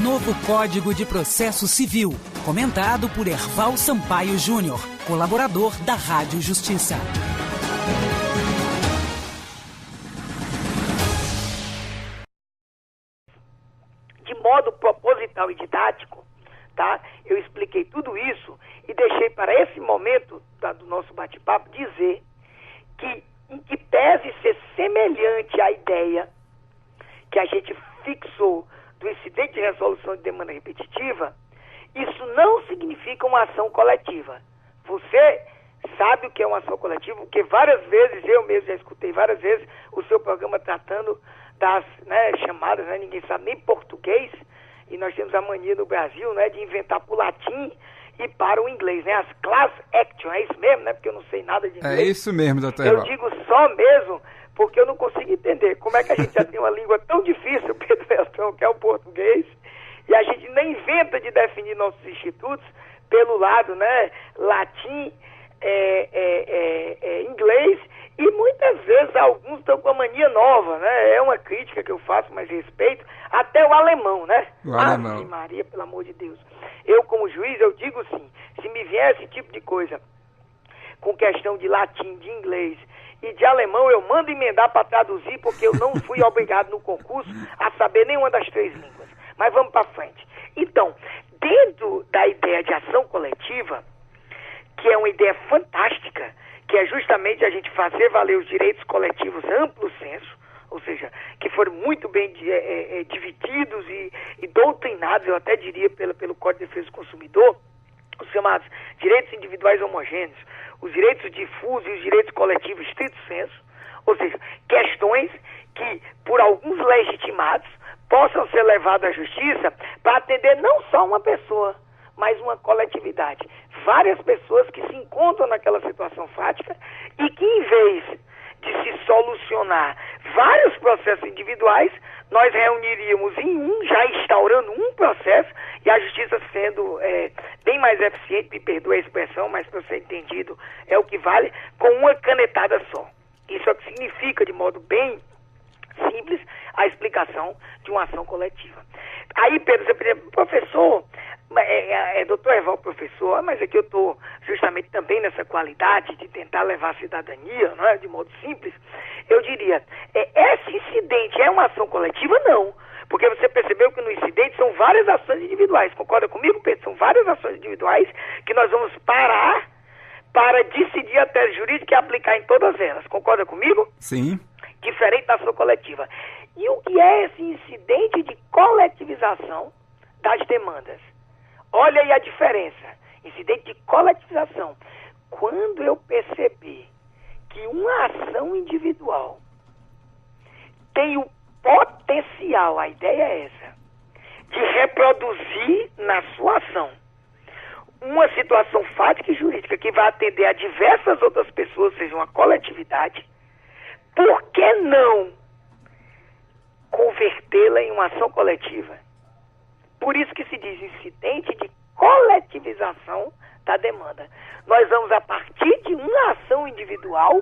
Novo Código de Processo Civil, comentado por Erval Sampaio Júnior, colaborador da Rádio Justiça. De modo proposital e didático, tá? Eu expliquei tudo isso e deixei para esse momento do nosso bate-papo dizer que, em que pese ser semelhante à ideia que a gente fixou do incidente de resolução de demanda repetitiva, isso não significa uma ação coletiva. Você sabe o que é uma ação coletiva, porque várias vezes, eu mesmo já escutei várias vezes o seu programa tratando das chamadas, ninguém sabe nem português, e nós temos a mania no Brasil, de inventar para o latim e para o inglês, as class action, é isso mesmo, porque eu não sei nada de inglês. É isso mesmo, doutor Eu Erval. digo só mesmo porque eu não consigo entender como é que a gente já tem uma língua tão difícil, Pedro Beltrão, que é o português, e a gente nem inventa de definir nossos institutos pelo lado, latim, inglês, e muitas vezes alguns estão com a mania nova, é uma crítica que eu faço, mas respeito, até o alemão, O alemão. Maria, pelo amor de Deus. Eu, como juiz, eu digo sim, se me vier esse tipo de coisa com questão de latim, de inglês e de alemão, eu mando emendar para traduzir, porque eu não fui obrigado no concurso a saber nenhuma das três línguas. Mas vamos para frente. Então, dentro da ideia de ação coletiva, que é uma ideia fantástica, que é justamente a gente fazer valer os direitos coletivos amplo senso, ou seja, que foram muito bem divididos e doutrinados, eu até diria, pelo Código de Defesa do Consumidor, os chamados direitos individuais homogêneos, os direitos difusos e os direitos coletivos estrito sensu, ou seja, questões que, por alguns legitimados, possam ser levadas à justiça para atender não só uma pessoa, mas uma coletividade. Várias pessoas que se encontram naquela situação fática e que, em vez de se solucionar vários processos individuais, nós reuniríamos em um, já instaurando um processo, e a justiça sendo bem mais eficiente, me perdoe a expressão, mas para ser entendido é o que vale, com uma canetada só. Isso é o que significa, de modo bem simples, a explicação de uma ação coletiva. Aí, Pedro, você pergunta, professor, doutor Erval, professor, mas aqui eu estou justamente também nessa qualidade de tentar levar a cidadania, de modo simples, eu diria, esse incidente é uma ação coletiva? Não, porque você percebeu que no incidente são várias ações individuais, concorda comigo, Pedro? São várias ações individuais que nós vamos parar para decidir a tese jurídica e aplicar em todas elas, concorda comigo? Sim. Diferente da ação coletiva. E o que é esse incidente de coletivização das demandas? Olha aí a diferença. Incidente de coletivização. Quando eu perceber que uma ação individual tem o potencial, a ideia é essa, de reproduzir na sua ação uma situação fática e jurídica que vai atender a diversas outras pessoas, ou seja, uma coletividade, por que não convertê-la em uma ação coletiva? Por isso que se diz incidente de coletivização da demanda. Nós vamos, a partir de uma ação individual,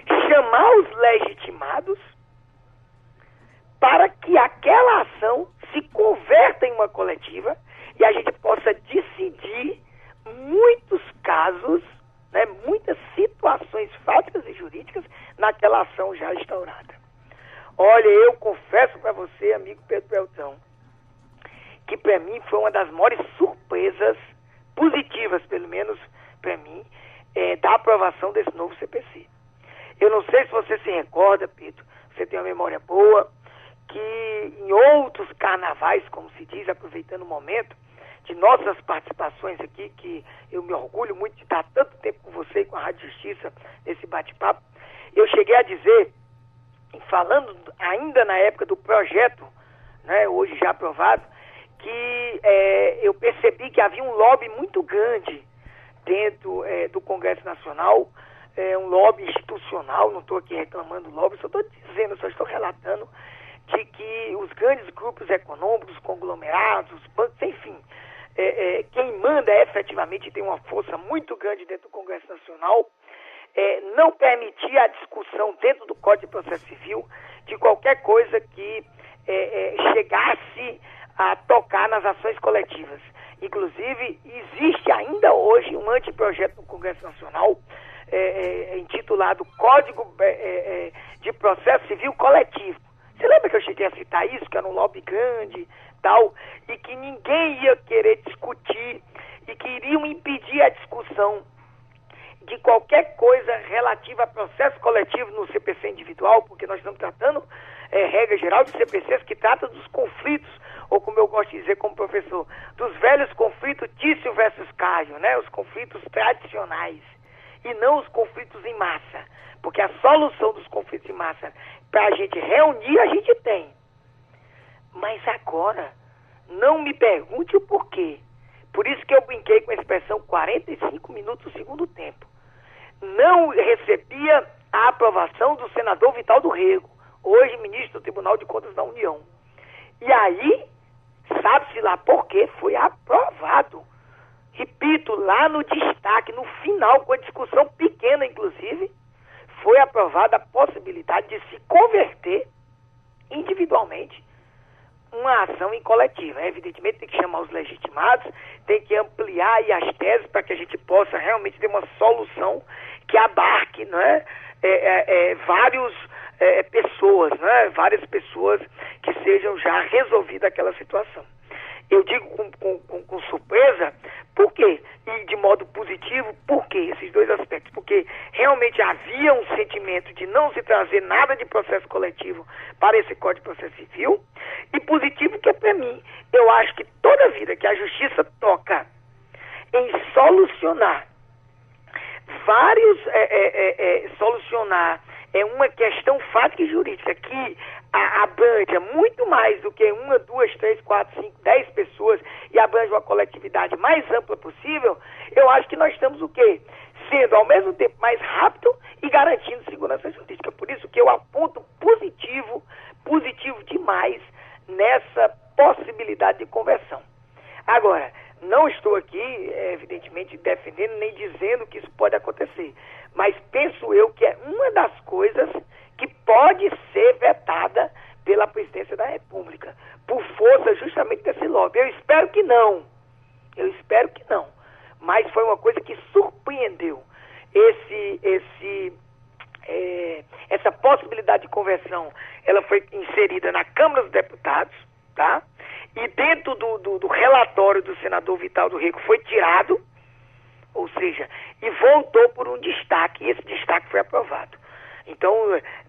chamar os legitimados para que aquela ação se converta em uma coletiva e a gente possa decidir muitos casos, muitas situações fáticas e jurídicas naquela ação já instaurada. Olha, eu confesso para você, amigo Pedro Beltrão, que para mim foi uma das maiores surpresas positivas, pelo menos para mim, da aprovação desse novo CPC. Eu não sei se você se recorda, Pedro, você tem uma memória boa, que em outros carnavais, como se diz, aproveitando o momento, de nossas participações aqui, que eu me orgulho muito de estar tanto tempo com você e com a Rádio Justiça nesse bate-papo, eu cheguei a dizer, falando ainda na época do projeto, hoje já aprovado, que eu percebi que havia um lobby muito grande dentro do Congresso Nacional, um lobby institucional, não estou aqui reclamando do lobby, só estou dizendo, só estou relatando de que os grandes grupos econômicos, conglomerados, os bancos, enfim, quem manda efetivamente tem uma força muito grande dentro do Congresso Nacional, não permitia a discussão dentro do Código de Processo Civil de qualquer coisa que chegasse a tocar nas ações coletivas. Inclusive, existe ainda hoje um anteprojeto no Congresso Nacional intitulado Código de Processo Civil Coletivo. Você lembra que eu cheguei a citar isso, que era um lobby grande, tal, e que ninguém ia querer discutir e que iriam impedir a discussão de qualquer coisa relativa a processo coletivo no CPC individual, porque nós estamos tratando, regra geral, de CPCs que tratam dos conflitos, ou como eu gosto de dizer como professor, dos velhos conflitos Tício versus Caio, né? Os conflitos tradicionais, e não os conflitos em massa, porque a solução dos conflitos em massa, para a gente reunir, a gente tem. Mas agora, não me pergunte o porquê. Por isso que eu brinquei com a expressão 45 minutos do segundo tempo. Não recebia a aprovação do senador Vital do Rego, hoje ministro do Tribunal de Contas da União. E aí, sabe-se lá por quê, foi aprovado. Repito, lá no destaque, no final, com a discussão pequena, inclusive, foi aprovada a possibilidade de se converter individualmente uma ação em coletiva. Evidentemente, tem que chamar os legitimados, tem que ampliar aí as teses para que a gente possa realmente ter uma solução que abarque, né, várias pessoas que sejam já resolvida aquela situação. Eu digo com surpresa, por quê? E de modo positivo, por quê? Esses dois aspectos. Porque realmente havia um sentimento de não se trazer nada de processo coletivo para esse Código de Processo Civil. E positivo que, para mim, eu acho que toda vida que a Justiça toca em solucionar uma questão fática e jurídica que abrange muito mais do que 1, 2, 3, 4, 5, 10 pessoas e abrange uma coletividade mais ampla possível, eu acho que nós estamos o quê? Sendo ao mesmo tempo mais rápido e garantindo segurança jurídica. Por isso que eu aponto positivo demais nessa possibilidade de conversão. Agora, não estou aqui, evidentemente, defendendo nem dizendo que isso pode acontecer, mas penso eu que é uma das coisas que pode ser vetada pela Presidência da República, por força justamente desse lobby. Eu espero que não, mas foi uma coisa que surpreendeu. Essa possibilidade de conversão, ela foi inserida na Câmara dos Deputados, tá? E dentro do relatório do senador Vital do Rego foi tirado, ou seja, e voltou por um destaque, e esse destaque foi aprovado. Então,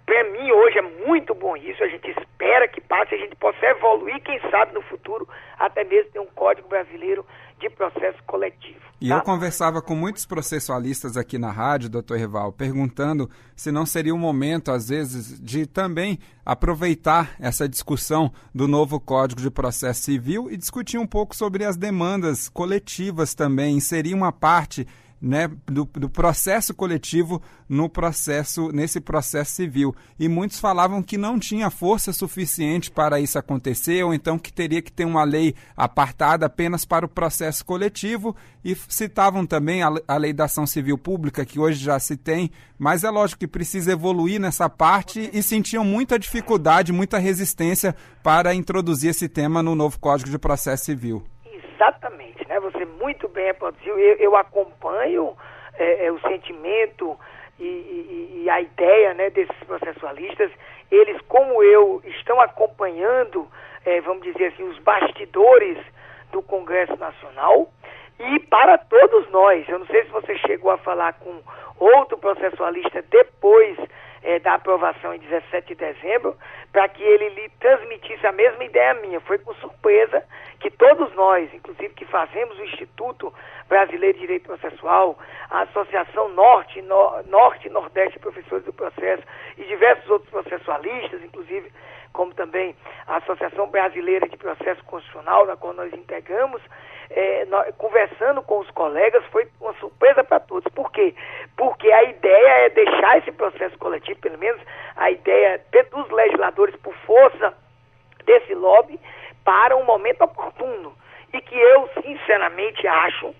para mim, hoje é muito bom isso, a gente espera que passe, a gente possa evoluir, quem sabe no futuro, até mesmo ter um Código Brasileiro de Processo Coletivo. E eu conversava com muitos processualistas aqui na rádio, doutor Herval, perguntando se não seria um momento, às vezes, de também aproveitar essa discussão do novo Código de Processo Civil e discutir um pouco sobre as demandas coletivas também, inserir uma parte, né, do processo coletivo nesse processo civil. E muitos falavam que não tinha força suficiente para isso acontecer, ou então que teria que ter uma lei apartada apenas para o processo coletivo, e citavam também a lei da ação civil pública, que hoje já se tem, mas é lógico que precisa evoluir nessa parte, e sentiam muita dificuldade, muita resistência para introduzir esse tema no novo Código de Processo Civil. Exatamente, né? Você muito bem reproduziu. Eu acompanho o sentimento e a ideia, né, desses processualistas. Eles, como eu, estão acompanhando, vamos dizer assim, os bastidores do Congresso Nacional. E para todos nós, eu não sei se você chegou a falar com outro processualista depois da aprovação em 17 de dezembro, para que ele lhe transmitisse a mesma ideia minha. Foi com surpresa que todos nós, inclusive que fazemos o Instituto Brasileiro de Direito Processual, a Associação Norte e Nordeste de Professores do Processo e diversos outros processualistas, inclusive como também a Associação Brasileira de Processo Constitucional, na qual nós integramos, conversando com os colegas, foi uma surpresa para todos. Por quê? Porque a ideia é deixar esse processo coletivo, pelo menos a ideia dos legisladores, por força desse lobby, para um momento oportuno. E que eu, sinceramente, acho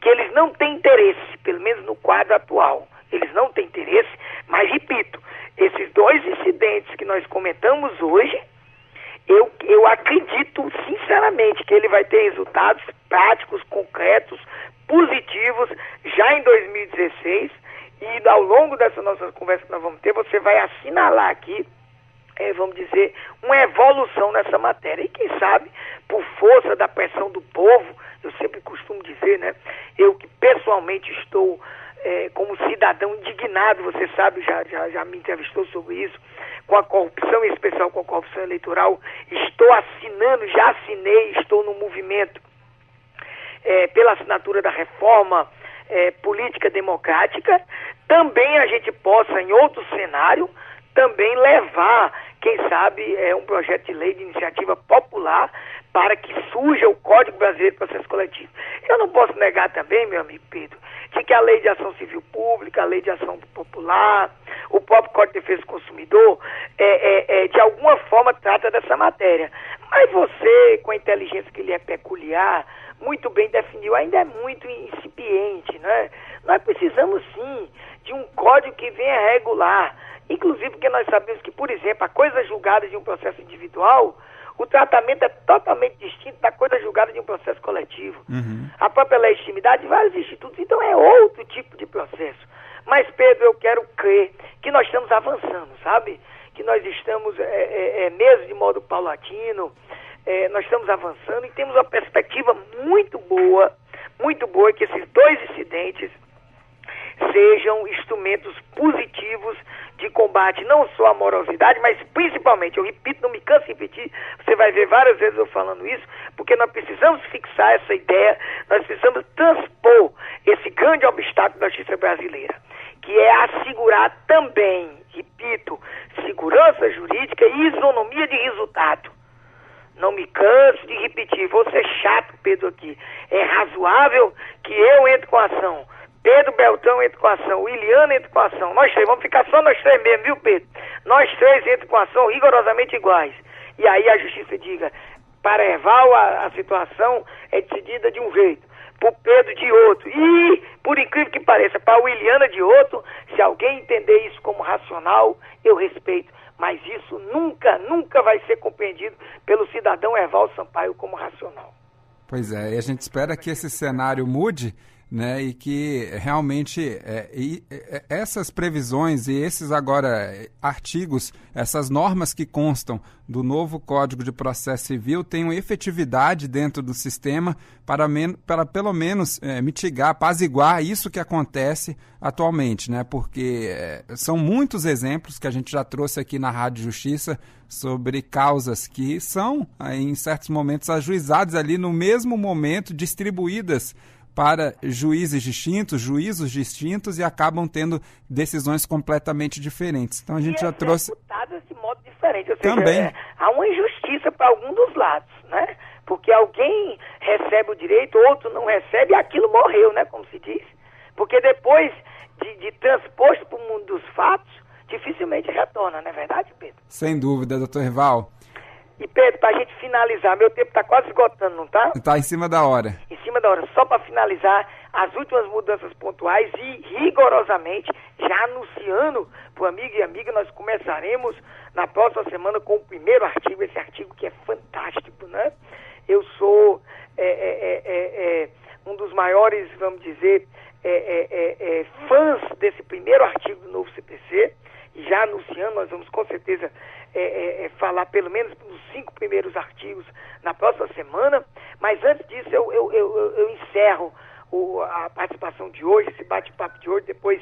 que eles não têm interesse, pelo menos no quadro atual. Eles não têm interesse, mas, repito, esses dois incidentes que nós comentamos hoje, eu acredito que ele vai ter resultados práticos, concretos, positivos, já em 2016, e ao longo dessa nossa conversa que nós vamos ter, você vai assinalar aqui, vamos dizer, uma evolução nessa matéria. E quem sabe, por força da pressão do povo, eu sempre costumo dizer, né, eu que pessoalmente estou como cidadão indignado, você sabe, já me entrevistou sobre isso, com a corrupção, em especial com a corrupção eleitoral, estou assinando, já assinei, estou no movimento pela assinatura da reforma política democrática. Também a gente possa, em outro cenário, também levar, quem sabe, um projeto de lei de iniciativa popular para que surja o Código Brasileiro de Processo Coletivo. Eu não posso negar também, meu amigo Pedro, de que a Lei de Ação Civil Pública, a Lei de Ação Popular, o próprio Código de Defesa do Consumidor, de alguma forma trata dessa matéria. Mas você, com a inteligência que lhe é peculiar, muito bem definiu, ainda é muito incipiente, né? Nós precisamos, sim, de um código que venha regular, inclusive porque nós sabemos que, por exemplo, a coisa julgada de um processo individual, o tratamento é totalmente distinto da coisa julgada de um processo coletivo. Uhum. A própria legitimidade de vários institutos, então é outro tipo de processo. Mas, Pedro, eu quero crer que nós estamos avançando, sabe? Que nós estamos, mesmo de modo paulatino, nós estamos avançando e temos uma perspectiva muito boa que esses dois incidentes sejam instrumentos positivos de combate, não só à morosidade, mas principalmente, eu repito, não me canso de repetir, você vai ver várias vezes eu falando isso, porque nós precisamos fixar essa ideia, nós precisamos transpor esse grande obstáculo da justiça brasileira, que é assegurar também, repito, segurança jurídica e isonomia de resultado. Não me canso de repetir, vou ser chato, Pedro, aqui. É razoável que eu entre com a ação, Pedro Beltrão entre com a ação, Williano entre com a ação, nós três, vamos ficar só nós três mesmo, viu, Pedro? Nós três entre com a ação rigorosamente iguais. E aí a justiça diga, para Erval a situação é decidida de um jeito, para o Pedro de outro. E, por incrível que pareça, para a Williana de outro, se alguém entender isso como racional, eu respeito. Mas isso nunca vai ser compreendido pelo cidadão Erval Sampaio como racional. Pois é, e a gente espera que esse cenário mude, né, e que realmente essas previsões e esses agora artigos, essas normas que constam do novo Código de Processo Civil tenham efetividade dentro do sistema para pelo menos mitigar, apaziguar isso que acontece atualmente, né, porque são muitos exemplos que a gente já trouxe aqui na Rádio Justiça sobre causas que são, em certos momentos, ajuizadas ali no mesmo momento, distribuídas para juízes distintos, juízos distintos e acabam tendo decisões completamente diferentes. Então a gente já trouxe de modo diferente, ou seja, também há uma injustiça para algum dos lados, né? Porque alguém recebe o direito, outro não recebe, e aquilo morreu, né? Como se diz. Porque depois de transposto para o mundo dos fatos, dificilmente retorna, não é verdade, Pedro? Sem dúvida, doutor Erval. E Pedro, para a gente finalizar, meu tempo está quase esgotando, não está? Está em cima da hora. Em cima da hora. Só para finalizar, as últimas mudanças pontuais e rigorosamente, já anunciando para o amigo e amiga, nós começaremos na próxima semana com o primeiro artigo, esse artigo que é fantástico, né? Eu sou um dos maiores, vamos dizer, fãs desse primeiro artigo do novo CPC, e já anunciando, nós vamos com certeza falar pelo menos nos 5 primeiros artigos na próxima semana, mas antes disso eu encerro a participação de hoje, esse bate-papo de hoje, depois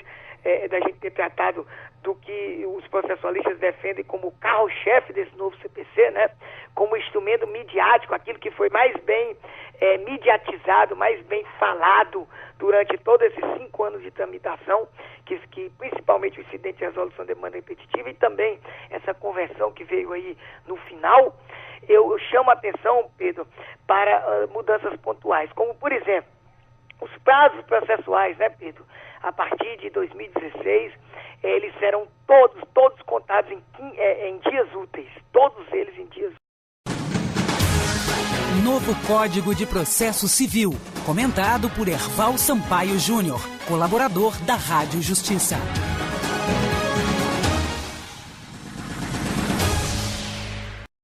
da gente ter tratado do que os processualistas defendem como o carro-chefe desse novo CPC, né? Como instrumento midiático, aquilo que foi mais bem mediatizado, mais bem falado durante todos esses 5 anos de tramitação, que principalmente o incidente de resolução de demanda repetitiva e também essa conversão que veio aí no final. Eu chamo a atenção, Pedro, para mudanças pontuais, como, por exemplo, os prazos processuais, né, Pedro? A partir de 2016, eles serão todos contados em dias úteis, todos eles em dias úteis. Novo Código de Processo Civil, comentado por Erval Sampaio Júnior, colaborador da Rádio Justiça.